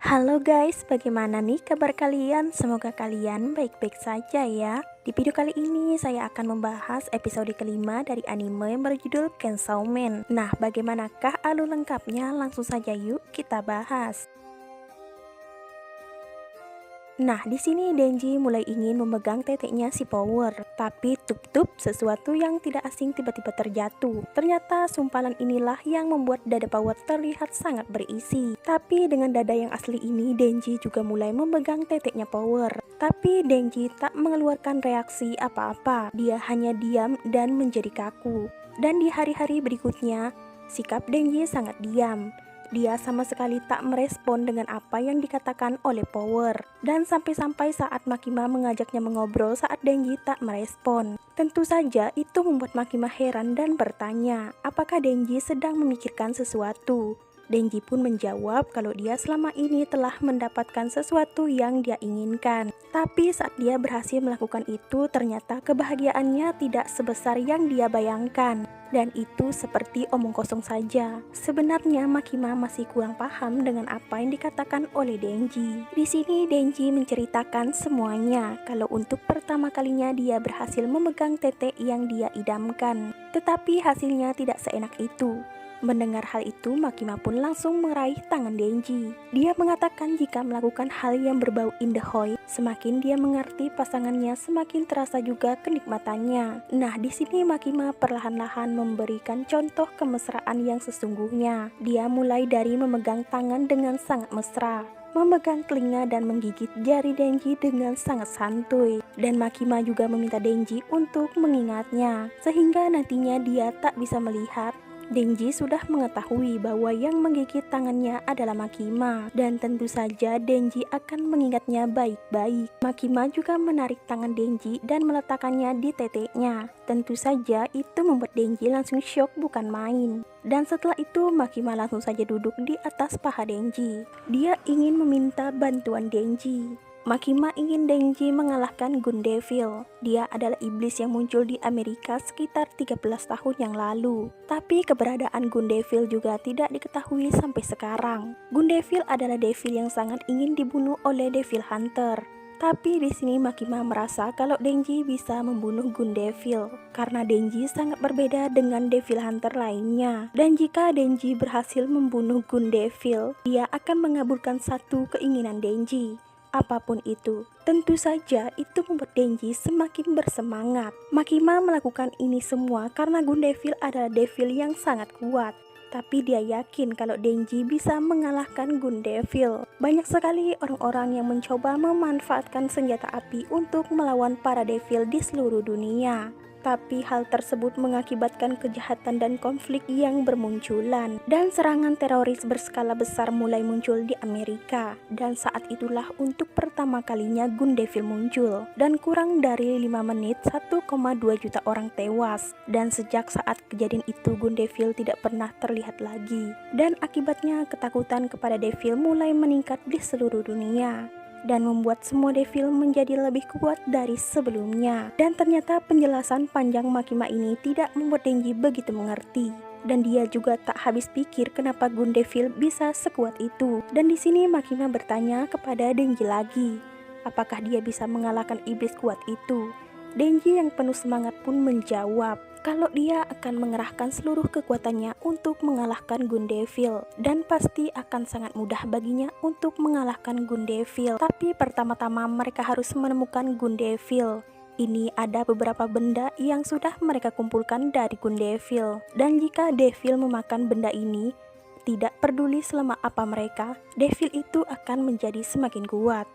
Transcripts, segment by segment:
Halo guys, bagaimana nih kabar kalian? Semoga kalian baik-baik saja ya. Di video kali ini saya akan membahas episode kelima dari anime yang berjudul Chainsaw Man. Nah, bagaimanakah alur lengkapnya? Langsung saja yuk kita bahas. Nah, di sini Denji mulai ingin memegang teteknya si Power, tapi tup-tup sesuatu yang tidak asing tiba-tiba terjatuh. Ternyata sumpalan inilah yang membuat dada Power terlihat sangat berisi. Tapi dengan dada yang asli ini, Denji juga mulai memegang teteknya Power. Tapi Denji tak mengeluarkan reaksi apa-apa. Dia hanya diam dan menjadi kaku. Dan di hari-hari berikutnya, sikap Denji sangat diam. Dia sama sekali tak merespon dengan apa yang dikatakan oleh Power. Dan sampai-sampai saat Makima mengajaknya mengobrol saat Denji tak merespon. Tentu saja itu membuat Makima heran dan bertanya, apakah Denji sedang memikirkan sesuatu. Denji pun menjawab kalau dia selama ini telah mendapatkan sesuatu yang dia inginkan. Tapi saat dia berhasil melakukan itu, ternyata kebahagiaannya tidak sebesar yang dia bayangkan. Dan itu seperti omong kosong saja. Sebenarnya Makima masih kurang paham dengan apa yang dikatakan oleh Denji. Di sini Denji menceritakan semuanya kalau untuk pertama kalinya dia berhasil memegang tetek yang dia idamkan. Tetapi hasilnya tidak seenak itu. Mendengar hal itu, Makima pun langsung meraih tangan Denji. Dia mengatakan jika melakukan hal yang berbau indahoi, semakin dia mengerti pasangannya, semakin terasa juga kenikmatannya. Nah, di sini Makima perlahan-lahan memberikan contoh kemesraan yang sesungguhnya. Dia mulai dari memegang tangan dengan sangat mesra, memegang telinga dan menggigit jari Denji dengan sangat santuy. Dan Makima juga meminta Denji untuk mengingatnya, sehingga nantinya dia tak bisa melihat. Denji sudah mengetahui bahwa yang menggigit tangannya adalah Makima, dan tentu saja Denji akan mengingatnya baik-baik. Makima juga menarik tangan Denji dan meletakkannya di teteknya. Tentu saja itu membuat Denji langsung syok bukan main. Dan setelah itu Makima langsung saja duduk di atas paha Denji. Dia ingin meminta bantuan Denji. Makima ingin Denji mengalahkan Gun Devil. Dia adalah iblis yang muncul di Amerika sekitar 13 tahun yang lalu. Tapi keberadaan Gun Devil juga tidak diketahui sampai sekarang. Gun Devil adalah devil yang sangat ingin dibunuh oleh Devil Hunter. Tapi di sini Makima merasa kalau Denji bisa membunuh Gun Devil karena Denji sangat berbeda dengan Devil Hunter lainnya. Dan jika Denji berhasil membunuh Gun Devil, dia akan mengabulkan satu keinginan Denji. Apapun itu, tentu saja itu membuat Denji semakin bersemangat. Makima melakukan ini semua karena Gun Devil adalah devil yang sangat kuat. Tapi dia yakin kalau Denji bisa mengalahkan Gun Devil. Banyak sekali orang-orang yang mencoba memanfaatkan senjata api untuk melawan para devil di seluruh dunia. Tapi hal tersebut mengakibatkan kejahatan dan konflik yang bermunculan. Dan serangan teroris berskala besar mulai muncul di Amerika. Dan saat itulah untuk pertama kalinya Gun Devil muncul. Dan kurang dari 5 menit 1,2 juta orang tewas. Dan sejak saat kejadian itu Gun Devil tidak pernah terlihat lagi. Dan akibatnya ketakutan kepada Devil mulai meningkat di seluruh dunia. Dan membuat semua devil menjadi lebih kuat dari sebelumnya. Dan ternyata penjelasan panjang Makima ini tidak membuat Denji begitu mengerti. Dan dia juga tak habis pikir kenapa Gun Devil bisa sekuat itu. Dan di sini Makima bertanya kepada Denji lagi, apakah dia bisa mengalahkan iblis kuat itu? Denji yang penuh semangat pun menjawab kalau dia akan mengerahkan seluruh kekuatannya untuk mengalahkan Gun Devil. Dan pasti akan sangat mudah baginya untuk mengalahkan Gun Devil. Tapi pertama-tama mereka harus menemukan Gun Devil. Ini ada beberapa benda yang sudah mereka kumpulkan dari Gun Devil. Dan jika Devil memakan benda ini, tidak peduli selama apa mereka, Devil itu akan menjadi semakin kuat.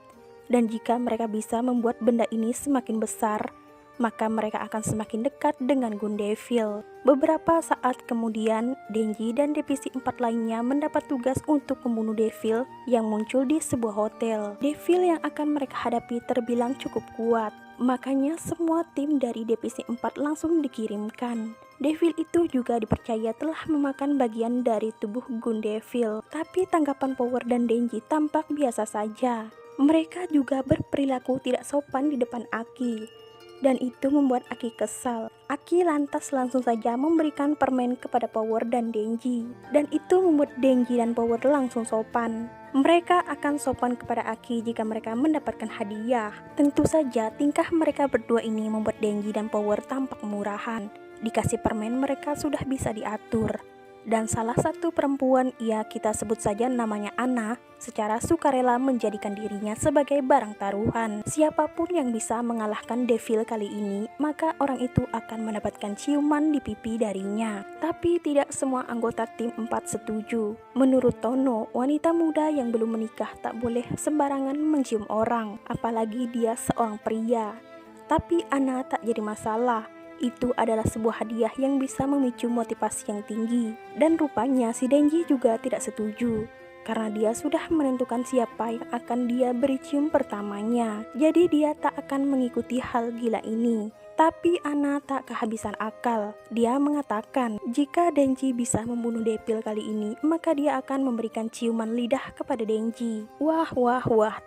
Dan jika mereka bisa membuat benda ini semakin besar, maka mereka akan semakin dekat dengan Gun Devil. Beberapa saat kemudian, Denji dan divisi 4 lainnya mendapat tugas untuk membunuh Devil yang muncul di sebuah hotel. Devil yang akan mereka hadapi terbilang cukup kuat, makanya semua tim dari divisi 4 langsung dikirimkan. Devil itu juga dipercaya telah memakan bagian dari tubuh Gun Devil, tapi tanggapan Power dan Denji tampak biasa saja. Mereka juga berperilaku tidak sopan di depan Aki. dan itu membuat Aki kesal. Aki lantas langsung saja memberikan permen kepada Power dan Denji, dan itu membuat Denji dan Power langsung sopan. Mereka akan sopan kepada Aki jika mereka mendapatkan hadiah. Tentu saja tingkah mereka berdua ini membuat Denji dan Power tampak murahan. Dikasih permen mereka sudah bisa diatur. Dan salah satu perempuan, ya kita sebut saja namanya Anna, secara sukarela menjadikan dirinya sebagai barang taruhan. Siapapun yang bisa mengalahkan Devil kali ini, maka orang itu akan mendapatkan ciuman di pipi darinya. Tapi tidak semua anggota tim 4 setuju. Menurut Tono, wanita muda yang belum menikah tak boleh sembarangan mencium orang, apalagi dia seorang pria. Tapi Anna tak jadi masalah. Itu adalah sebuah hadiah yang bisa memicu motivasi yang tinggi. Dan rupanya si Denji juga tidak setuju, karena dia sudah menentukan siapa yang akan dia beri cium pertamanya. Jadi dia tak akan mengikuti hal gila ini. Tapi Anna tak kehabisan akal. Dia mengatakan jika Denji bisa membunuh Devil kali ini, maka dia akan memberikan ciuman lidah kepada Denji. Wah,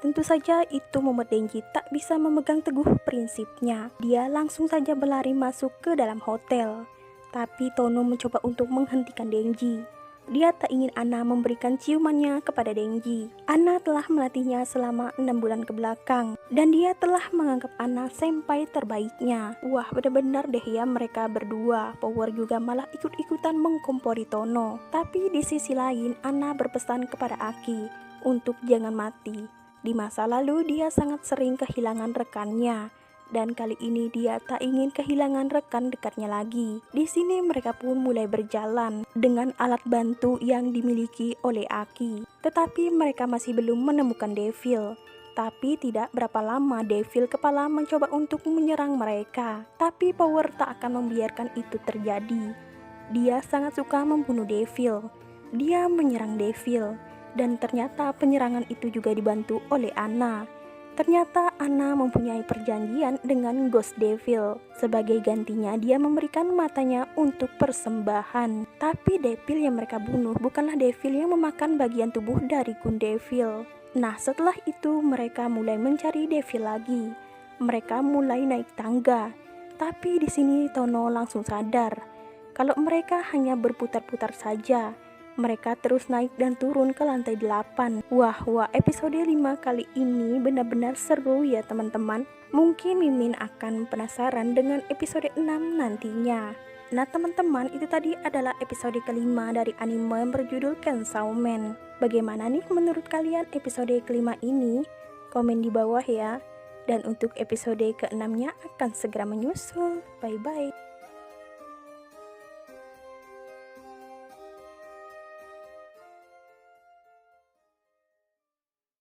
tentu saja itu membuat Denji tak bisa memegang teguh prinsipnya. Dia langsung saja berlari masuk ke dalam hotel. Tapi Tono mencoba untuk menghentikan Denji. Dia tak ingin Anna memberikan ciumannya kepada Denji. Anna telah melatihnya selama 6 bulan ke belakang, dan dia telah menganggap Anna senpai terbaiknya. Wah, benar-benar deh ya mereka berdua. Power juga malah ikut-ikutan mengkompori Tono. Tapi di sisi lain, Anna berpesan kepada Aki untuk jangan mati. Di masa lalu dia sangat sering kehilangan rekannya, dan kali ini dia tak ingin kehilangan rekan dekatnya lagi. Di sini mereka pun mulai berjalan dengan alat bantu yang dimiliki oleh Aki. Tetapi mereka masih belum menemukan Devil. Tapi tidak berapa lama Devil kepala mencoba untuk menyerang mereka. Tapi Power tak akan membiarkan itu terjadi. Dia sangat suka membunuh Devil. Dia menyerang Devil, dan ternyata penyerangan itu juga dibantu oleh Anna. Ternyata Anna mempunyai perjanjian dengan Ghost Devil. Sebagai gantinya dia memberikan matanya untuk persembahan. Tapi Devil yang mereka bunuh bukanlah Devil yang memakan bagian tubuh dari Gun Devil. Nah, setelah itu mereka mulai mencari Devil lagi. Mereka mulai naik tangga. Tapi di sini Tono langsung sadar kalau mereka hanya berputar-putar saja. Mereka terus naik dan turun ke lantai 8. Wah, episode 5 kali ini benar-benar seru ya teman-teman. Mungkin Mimin akan penasaran dengan episode 6 nantinya. Nah teman-teman, itu tadi adalah episode kelima dari anime yang berjudul Chainsaw Man. Bagaimana nih menurut kalian episode kelima ini? Komen di bawah ya. Dan untuk episode ke-6-nya akan segera menyusul. Bye-bye.